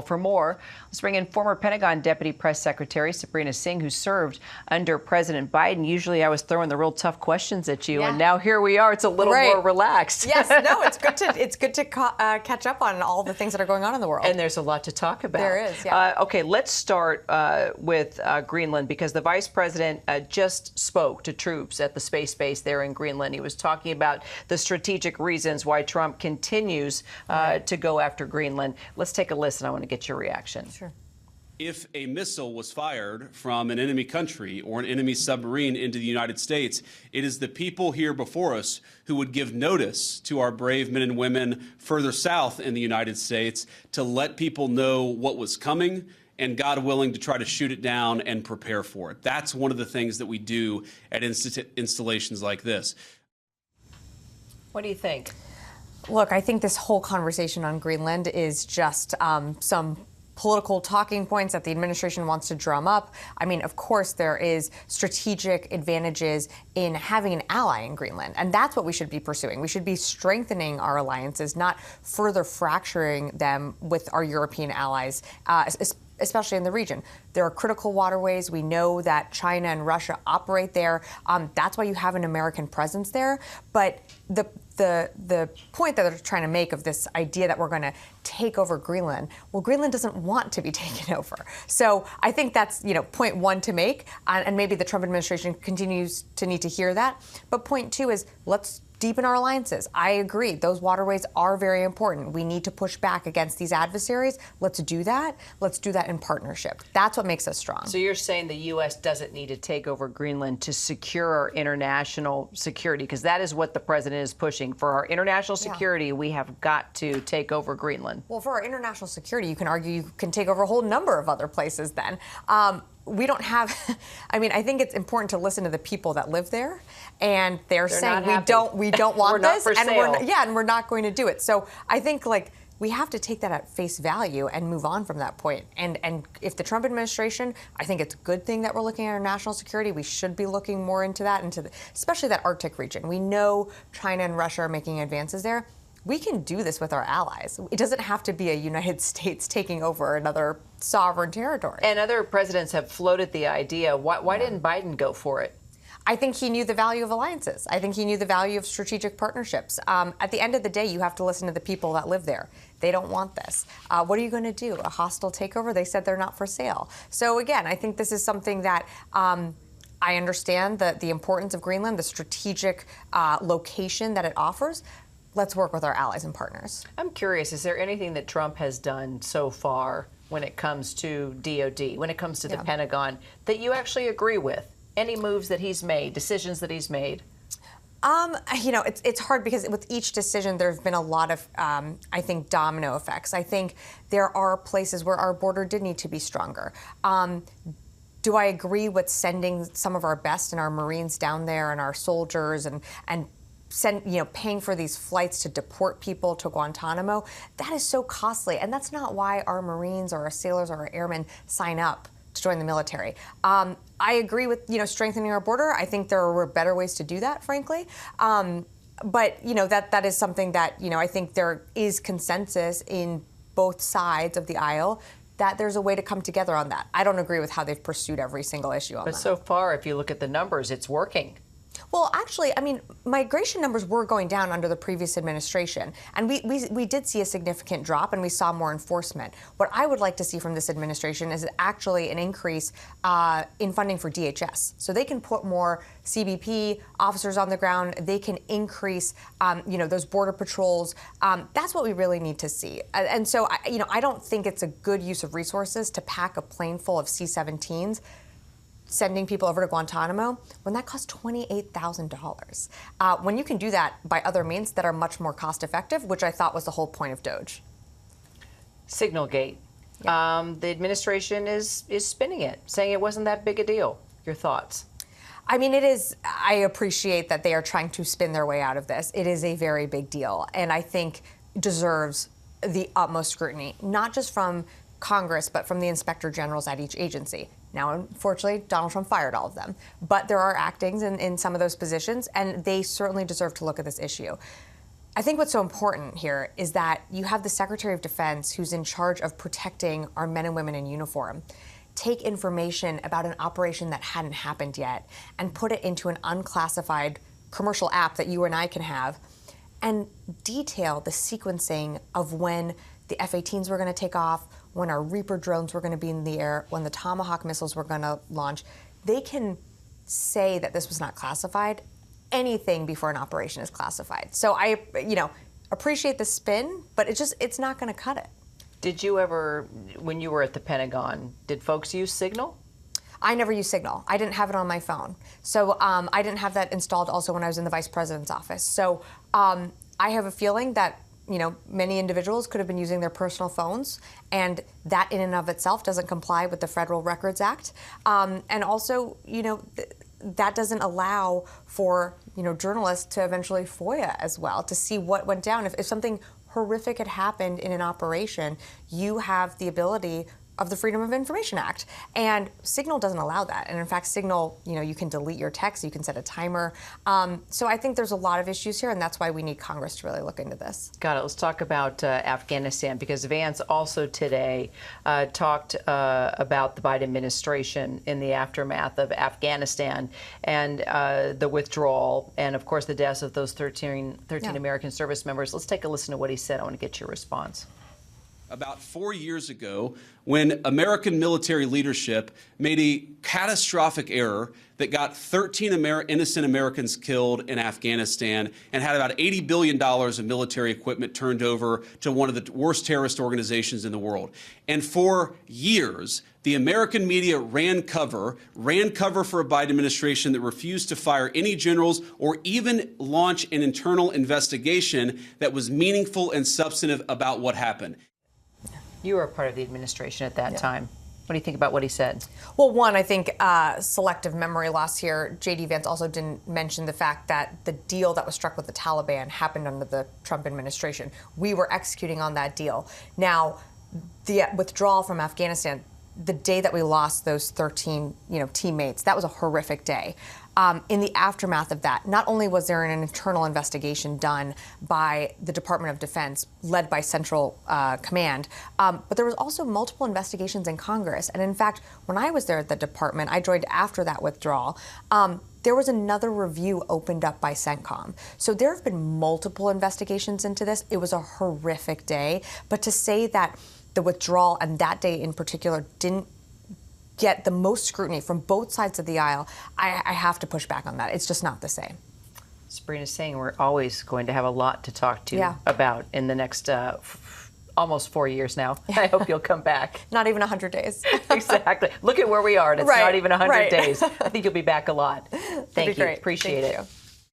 For more, let's bring in former Pentagon Deputy Press Secretary Sabrina Singh, who served under President Biden. Usually I was throwing the real tough questions at you, and now here we are. It's a little more relaxed. Yes, no, it's good to catch up on all the things that are going on in the world. And there's a lot to talk about. There is, yeah. Okay, let's start with Greenland, because the Vice President just spoke to troops at the space base there in Greenland. He was talking about the strategic reasons why Trump continues to go after Greenland. Let's take a listen. I want to get your reaction. Sure. If a missile was fired from an enemy country or an enemy submarine into the United States, it is the people here before us who would give notice to our brave men and women further south in the United States to let people know what was coming and, God willing, to try to shoot it down and prepare for it. That's one of the things that we do at installations like this. What do you think? Look, I think this whole conversation on Greenland is just some political talking points that the administration wants to drum up. I mean, of course, there is strategic advantages in having an ally in Greenland, and that's what we should be pursuing. We should be strengthening our alliances, not further fracturing them with our European allies, especially in the region. There are critical waterways. We know that China and Russia operate there. That's why you have an American presence there. But the point that they're trying to make of this idea that we're going to take over Greenland, well, Greenland doesn't want to be taken over. So I think that's, point one to make, and maybe the Trump administration continues to need to hear that. But point two is, let's deepen our alliances. I agree. Those waterways are very important. We need to push back against these adversaries. Let's do that. Let's do that in partnership. That's what makes us strong. So you're saying the U.S. doesn't need to take over Greenland to secure our international security, because that is what the president is pushing. For our international security, we have got to take over Greenland. Well, for our international security, you can argue you can take over a whole number of other places then. We don't have, I think it's important to listen to the people that live there, and they're saying we don't want this, and we're not going to do it. So I think we have to take that at face value and move on from that point. And if the Trump administration, I think it's a good thing that we're looking at our national security. We should be looking more into that, especially that Arctic region. We know China and Russia are making advances there. We can do this with our allies. It doesn't have to be a United States taking over another sovereign territory. And other presidents have floated the idea. Why didn't Biden go for it? I think he knew the value of alliances. I think he knew the value of strategic partnerships. At the end of the day, you have to listen to the people that live there. They don't want this. What are you going to do? A hostile takeover? They said they're not for sale. So again, I think this is something that I understand the importance of Greenland, the strategic location that it offers. Let's work with our allies and partners. I'm curious, is there anything that Trump has done so far when it comes to DOD, when it comes to the Pentagon, that you actually agree with? Any moves that he's made, decisions that he's made? It's hard because with each decision, there have been a lot of, I think, domino effects. I think there are places where our border did need to be stronger. Do I agree with sending some of our best and our Marines down there and our soldiers and paying for these flights to deport people to Guantanamo? That is so costly, and that's not why our Marines or our sailors or our airmen sign up to join the military. I agree with strengthening our border. I think there were better ways to do that, frankly. But that is something that I think there is consensus in both sides of the aisle that there's a way to come together on that. I don't agree with how they've pursued every single issue on that. But so far, if you look at the numbers, it's working. Well, actually, migration numbers were going down under the previous administration, and we did see a significant drop, and we saw more enforcement. What I would like to see from this administration is actually an increase in funding for DHS, so they can put more CBP officers on the ground. They can increase, those border patrols. That's what we really need to see. And so, I don't think it's a good use of resources to pack a plane full of C-17s. Sending people over to Guantanamo, when that costs $28,000. When you can do that by other means that are much more cost effective, which I thought was the whole point of DOGE. Signalgate. Yeah. The administration is spinning it, saying it wasn't that big a deal. Your thoughts? It is. I appreciate that they are trying to spin their way out of this. It is a very big deal, and I think deserves the utmost scrutiny, not just from Congress, but from the inspector generals at each agency. Now, unfortunately, Donald Trump fired all of them, but there are actings in some of those positions, and they certainly deserve to look at this issue. I think what's so important here is that you have the Secretary of Defense who's in charge of protecting our men and women in uniform take information about an operation that hadn't happened yet and put it into an unclassified commercial app that you and I can have and detail the sequencing of when the F-18s were going to take off, when our Reaper drones were going to be in the air, when the Tomahawk missiles were going to launch. They can say that this was not classified. Anything before an operation is classified. So I, appreciate the spin, but it's not going to cut it. Did you ever, when you were at the Pentagon, did folks use Signal? I never use Signal. I didn't have it on my phone. So I didn't have that installed also when I was in the Vice President's office. So I have a feeling that many individuals could have been using their personal phones, and that in and of itself doesn't comply with the Federal Records Act. And also, that doesn't allow for journalists to eventually FOIA as well to see what went down. If something horrific had happened in an operation, you have the ability of the Freedom of Information Act. And Signal doesn't allow that. And in fact, Signal, you can delete your text, you can set a timer. So I think there's a lot of issues here, and that's why we need Congress to really look into this. Got it. Let's talk about Afghanistan, because Vance also today talked about the Biden administration in the aftermath of Afghanistan and the withdrawal and, of course, the deaths of those 13 American service members. Let's take a listen to what he said. I want to get your response. About 4 years ago, when American military leadership made a catastrophic error that got 13 innocent Americans killed in Afghanistan and had about $80 billion of military equipment turned over to one of the worst terrorist organizations in the world. And for years, the American media ran cover for a Biden administration that refused to fire any generals or even launch an internal investigation that was meaningful and substantive about what happened. You were a part of the administration at that time. What do you think about what he said? Well, one, I think selective memory loss here. J.D. Vance also didn't mention the fact that the deal that was struck with the Taliban happened under the Trump administration. We were executing on that deal. Now, the withdrawal from Afghanistan, the day that we lost those 13, teammates, that was a horrific day. In the aftermath of that, not only was there an internal investigation done by the Department of Defense, led by Central Command, but there was also multiple investigations in Congress. And in fact, when I was there at the department, I joined after that withdrawal, there was another review opened up by CENTCOM. So there have been multiple investigations into this. It was a horrific day. But to say that the withdrawal and that day in particular didn't get the most scrutiny from both sides of the aisle, I have to push back on that. It's just not the same. Sabrina Singh, we're always going to have a lot to talk to you about in the next almost 4 years now. I hope you'll come back. Not even 100 days. Exactly. Look at where we are, and it's not even 100 days. I think you'll be back a lot. Thank you. Great. Appreciate it. You.